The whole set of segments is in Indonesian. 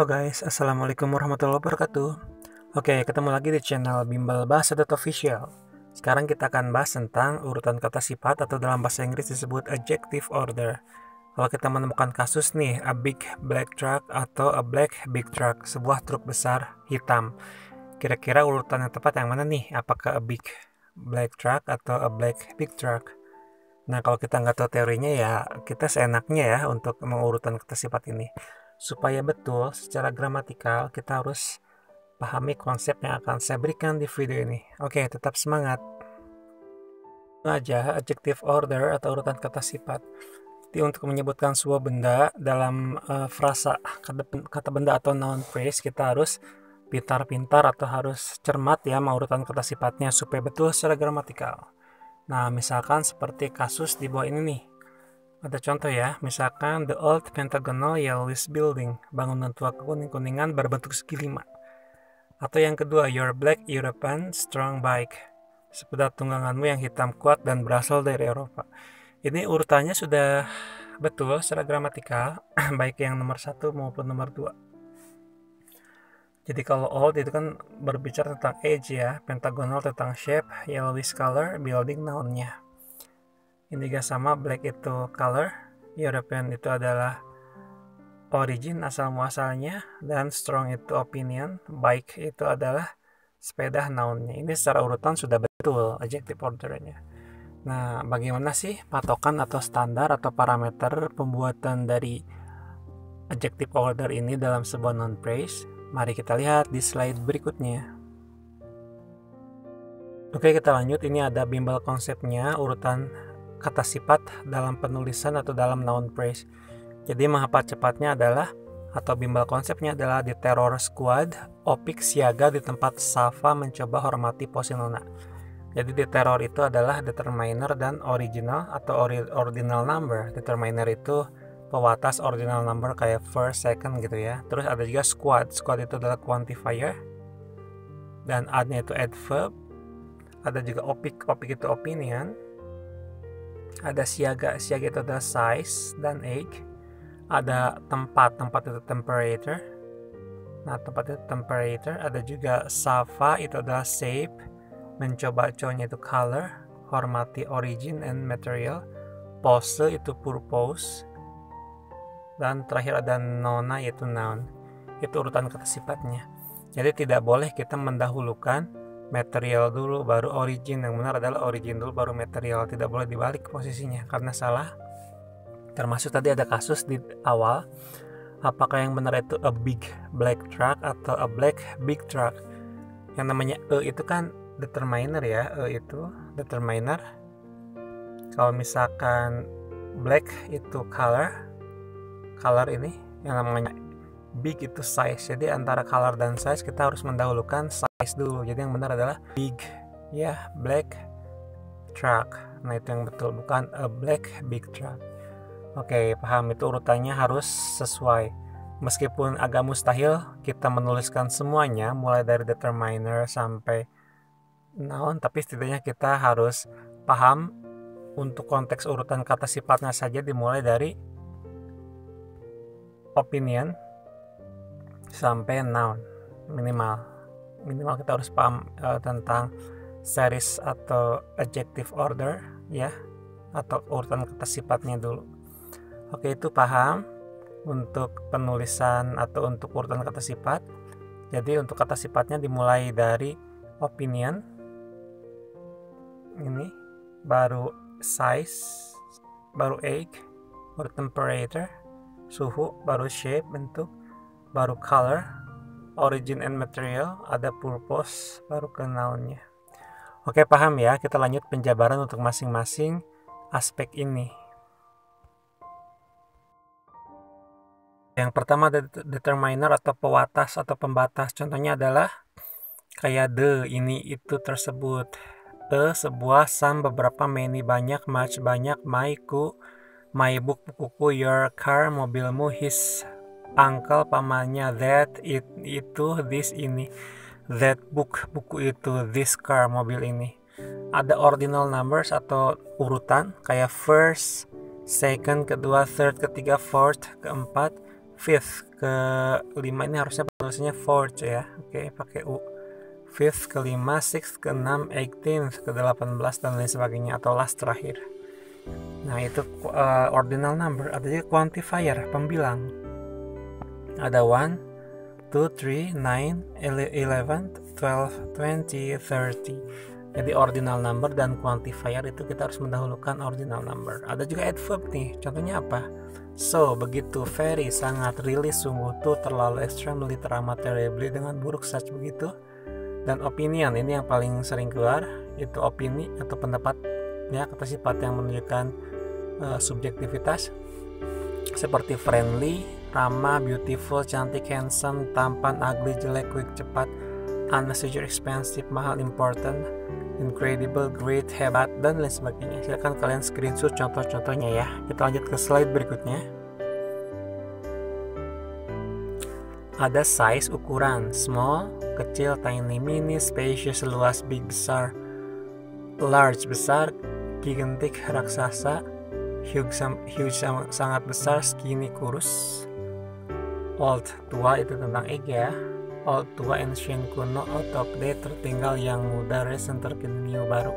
Halo guys, Assalamualaikum warahmatullahi wabarakatuh. Oke, ketemu lagi di channel Bimbel Bahasa.official. Sekarang kita akan bahas tentang urutan kata sifat atau dalam bahasa Inggris disebut adjective order. Kalau kita menemukan kasus nih, a big black truck atau a black big truck, sebuah truk besar hitam. Kira-kira urutan yang tepat yang mana nih? Apakah a big black truck atau a black big truck? Nah, kalau kita nggak tahu teorinya ya, kita seenaknya ya untuk mengurutan kata sifat ini. Supaya betul secara gramatikal, kita harus pahami konsep yang akan saya berikan di video ini. Oke, tetap semangat. Aja adjective order atau urutan kata sifat. Jadi untuk menyebutkan sebuah benda dalam frasa kata benda atau noun phrase, kita harus pintar-pintar atau harus cermat ya mengurutan kata sifatnya supaya betul secara gramatikal. Nah, misalkan seperti kasus di bawah ini nih. Ada contoh ya, misalkan the old pentagonal yellowish building, bangunan tua kuning-kuningan berbentuk segi 5. Atau yang kedua, your black European strong bike, sepeda tungganganmu yang hitam kuat dan berasal dari Eropa. Ini urutannya sudah betul secara gramatikal, baik yang nomor 1 maupun nomor 2. Jadi kalau old itu kan berbicara tentang age ya, pentagonal tentang shape, yellowish color, building nounnya. Ini juga sama, black itu color, European itu adalah origin asal muasalnya, dan strong itu opinion, bike itu adalah sepeda nounnya. Ini secara urutan sudah betul adjective ordernya. Nah, bagaimana sih patokan atau standar atau parameter pembuatan dari adjective order ini dalam sebuah noun phrase? Mari kita lihat di slide berikutnya. Oke, kita lanjut. Ini ada bimbel konsepnya, urutan kata sifat dalam penulisan atau dalam noun phrase. Jadi menghafal cepatnya adalah atau bimbel konsepnya adalah di terror squad, Opik siaga di tempat Safa mencoba hormati Posinona. Jadi di terror itu adalah determiner dan original atau ordinal number. Determiner itu pewatas, ordinal number kayak first, second gitu ya. Terus ada juga squad. Squad itu adalah quantifier dan adnya itu adverb. Ada juga opik. Opik itu opinion. Ada siaga itu adalah size dan age. Ada tempat itu temperature. Nah, tempat itu temperature. Ada juga Safa itu adalah shape. Mencoba cowoknya itu color. Hormati origin and material. Pose itu purpose. Dan terakhir ada nona yaitu noun. Itu urutan kata sifatnya. Jadi tidak boleh kita mendahulukan material dulu baru origin. Yang benar adalah origin dulu baru material. Tidak boleh dibalik posisinya karena salah. Termasuk tadi ada kasus di awal, apakah yang benar itu a big black truck atau a black big truck. Yang namanya itu kan determiner ya. Itu determiner. Kalau misalkan black itu color ini, yang namanya big itu size. Jadi antara color dan size kita harus mendahulukan size dulu. Jadi yang benar adalah big ya, black truck. Nah, itu yang betul, bukan a black big truck. Oke, paham, itu urutannya harus sesuai. Meskipun agak mustahil kita menuliskan semuanya mulai dari determiner sampai noun, tapi setidaknya kita harus paham untuk konteks urutan kata sifatnya saja dimulai dari opinion sampai noun. Minimal kita harus paham tentang series atau adjective order ya, atau urutan kata sifatnya dulu. Oke, itu paham untuk penulisan atau untuk urutan kata sifat. Jadi untuk kata sifatnya dimulai dari opinion ini, baru size, baru age, baru temperature suhu, baru shape bentuk, baru color, origin and material, ada purpose, baru ke nounnya. Oke, paham ya. Kita lanjut penjabaran untuk masing-masing aspek ini. Yang pertama ada determiner atau pewatas atau pembatas. Contohnya adalah kayak the, ini, itu, tersebut. Sebuah, some, beberapa, many, banyak, much, banyak, my, ku, my book, bukuku, your car, mobilmu, his, uncle, pamannya, that, itu, this, ini, that book, buku itu, this car, mobil ini. Ada ordinal numbers atau urutan kayak first, second, kedua, third, ketiga, fourth, keempat, Fifth ke 5 ini harusnya penulisannya fourth ya. Oke, pakai U. Fifth ke 5, sixth ke 6, 18th ke 18 dan lain sebagainya, atau last terakhir. Nah, itu ordinal number. Ada juga quantifier, pembilang. Ada 1, 2, 3, 9, 11, 12, 20, 30. Jadi ordinal number dan quantifier itu kita harus mendahulukan ordinal number. Ada juga adverb nih. Contohnya apa? So, begitu, very, sangat, really, sungguh, tuh, terlalu, extremely, teramat, terribly, dengan buruk, such, begitu. Dan opinion, ini yang paling sering keluar, itu opini atau pendapat, ya, kata sifat yang menunjukkan subjektivitas, seperti friendly, ramah, beautiful, cantik, handsome, tampan, ugly, jelek, quick, cepat, unnecessary, expensive, mahal, important, incredible, great, hebat, dan lain sebagainya. Silakan kalian screenshot contoh-contohnya ya. Kita lanjut ke slide berikutnya. Ada size, ukuran, small, kecil, tiny, mini, spacious, luas, big, besar, large, besar, gigantic, raksasa, huge, sangat besar, skinny, kurus, old, tua, itu tentang age ya. Old, tua, ancient, kuno, out of date, tertinggal, yang muda, recent, terkini, new, baru.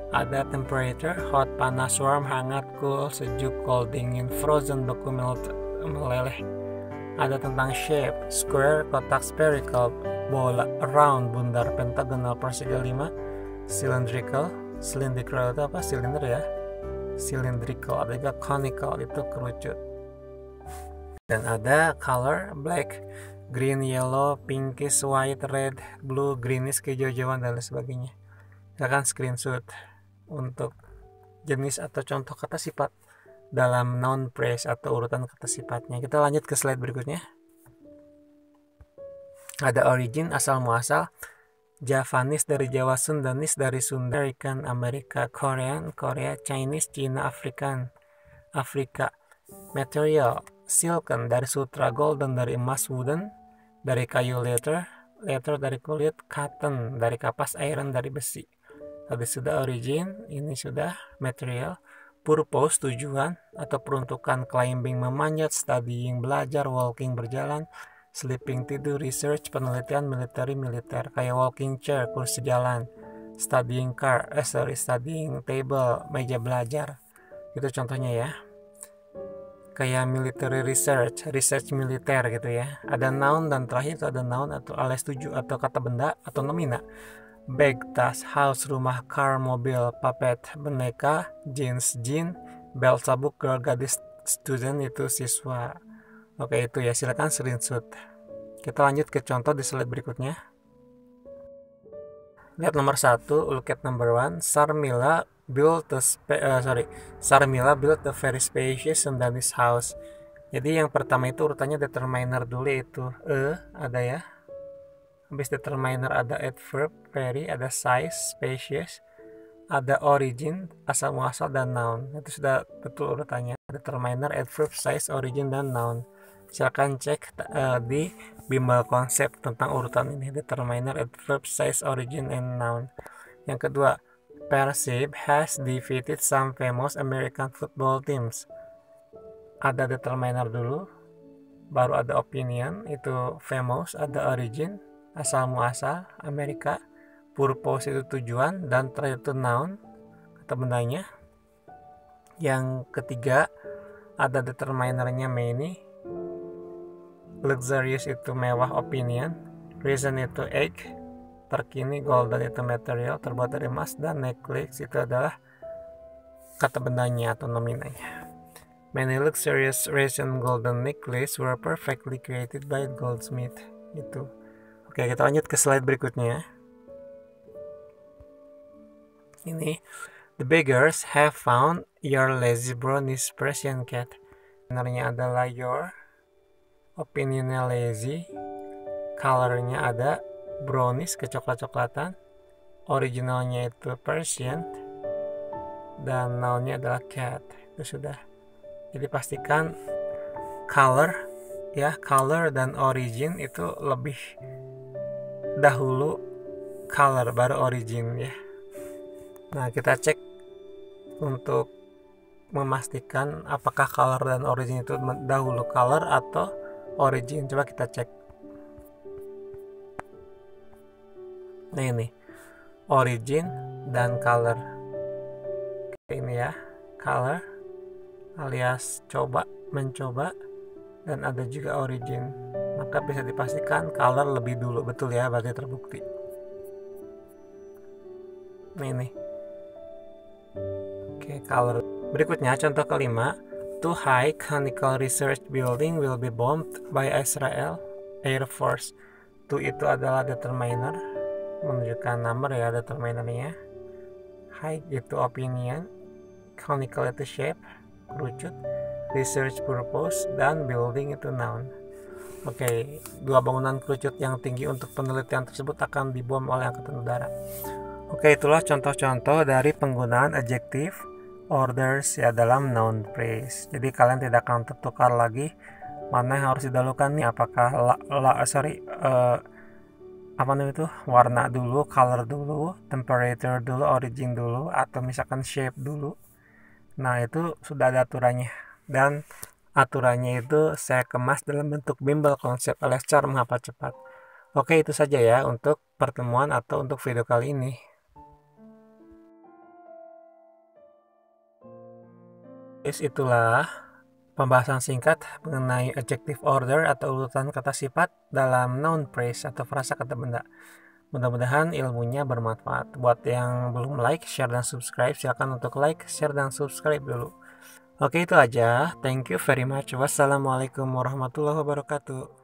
Ada temperature, hot, panas, warm, hangat, cool, sejuk, cold, dingin, frozen, beku, meleleh. Ada tentang shape, square, kotak, spherical, bola, round, bundar, pentagonal, persegi, 5, cylindrical itu apa? Silinder ya. Cylindrical. Ada juga conical, itu kerucut. Dan ada color, black, green, yellow, pinkish, white, red, blue, greenish, kehijau-hijauan, dan lain sebagainya. Silakan screenshot untuk jenis atau contoh kata sifat dalam noun phrase atau urutan kata sifatnya. Kita lanjut ke slide berikutnya. Ada origin, asal muasal, Javanese dari Jawa, Sundanese dari Sunda, American, Amerika, Korean, Korea, Chinese, Cina, African, Afrika. Material, silken dari sutra, golden dari emas, wooden dari kayu, leather dari kulit, cotton dari kapas, iron dari besi. Tadi sudah origin, ini sudah material. Purpose, tujuan atau peruntukan, climbing, memanjat, studying, belajar, walking, berjalan, sleeping, tidur, research, penelitian, military, militer, kayak walking chair, kursi jalan, studying table, meja belajar. Itu contohnya ya. Kayak military research militer gitu ya. Ada noun dan terakhir itu ada noun atau alias tuju atau kata benda atau nomina. Bag, tas, house, rumah, car, mobil, puppet, boneka, jeans, jean, belt, sabuk, girl, gadis, student, itu siswa. Oke, itu ya, silakan screenshot. Kita lanjut ke contoh di slide berikutnya. Lihat nomor 1, look at number 1. Sarmila built a very spacious Sundanese house. Jadi yang pertama itu urutannya determiner dulu, itu ada ya. Habis determiner ada adverb, very, ada size, spacious, ada origin, asal muasal, dan noun. Itu sudah betul urutannya. Determiner, adverb, size, origin, dan noun. Silakan cek di bimbel konsep tentang urutan ini. Determiner, adverb, size, origin, and noun. Yang kedua, Persib has defeated some famous American football teams. Ada determiner dulu, baru ada opinion, itu famous, ada origin, asal muasal, Amerika, purpose itu tujuan, dan terakhir itu noun, kata bendanya. Yang ketiga, ada determinernya many, luxurious itu mewah, opinion, reason itu age, terkini, golden itu material, terbuat dari emas, dan necklace itu adalah kata bendanya atau nominanya. Many luxurious resin golden necklace were perfectly created by goldsmith. Itu. Oke, kita lanjut ke slide berikutnya. Ini, the beggars have found your lazy brownish Persian cat. Benarnya adalah your, opinionnya lazy, colornya ada brownish, kecoklat-coklatan, originalnya itu Persian, dan nounnya adalah cat. Itu sudah. Jadi pastikan color dan origin itu lebih dahulu color baru origin ya. Nah, kita cek untuk memastikan apakah color dan origin itu dahulu color atau origin. Coba kita cek. Nah ini origin dan color. Oke, ini ya color alias mencoba, dan ada juga origin. Maka bisa dipastikan color lebih dulu, betul ya, berarti terbukti. Ini oke, color. Berikutnya contoh kelima, two high conical research building will be bombed by Israel Air Force. Two itu adalah determiner, menunjukkan number ya determinernya. High itu opinion, conical itu shape, kerucut, research purpose, dan building itu noun. Oke, dua bangunan kerucut yang tinggi untuk penelitian tersebut akan dibom oleh Angkatan Udara. Oke, itulah contoh-contoh dari penggunaan adjective orders ya dalam noun phrase. Jadi kalian tidak akan tertukar lagi mana yang harus didahulukan nih, apakah warna dulu, color dulu, temperature dulu, origin dulu, atau misalkan shape dulu. Nah, itu sudah ada aturannya, dan aturannya itu saya kemas dalam bentuk bimbel konsep alias cara menghafal cepat. Oke, itu saja ya untuk pertemuan atau untuk video kali ini. Itulah pembahasan singkat mengenai adjective order atau urutan kata sifat dalam noun phrase atau frasa kata benda. Mudah-mudahan ilmunya bermanfaat. Buat yang belum like, share, dan subscribe, silakan untuk like, share, dan subscribe dulu. Oke, itu aja. Thank you very much. Wassalamualaikum warahmatullahi wabarakatuh.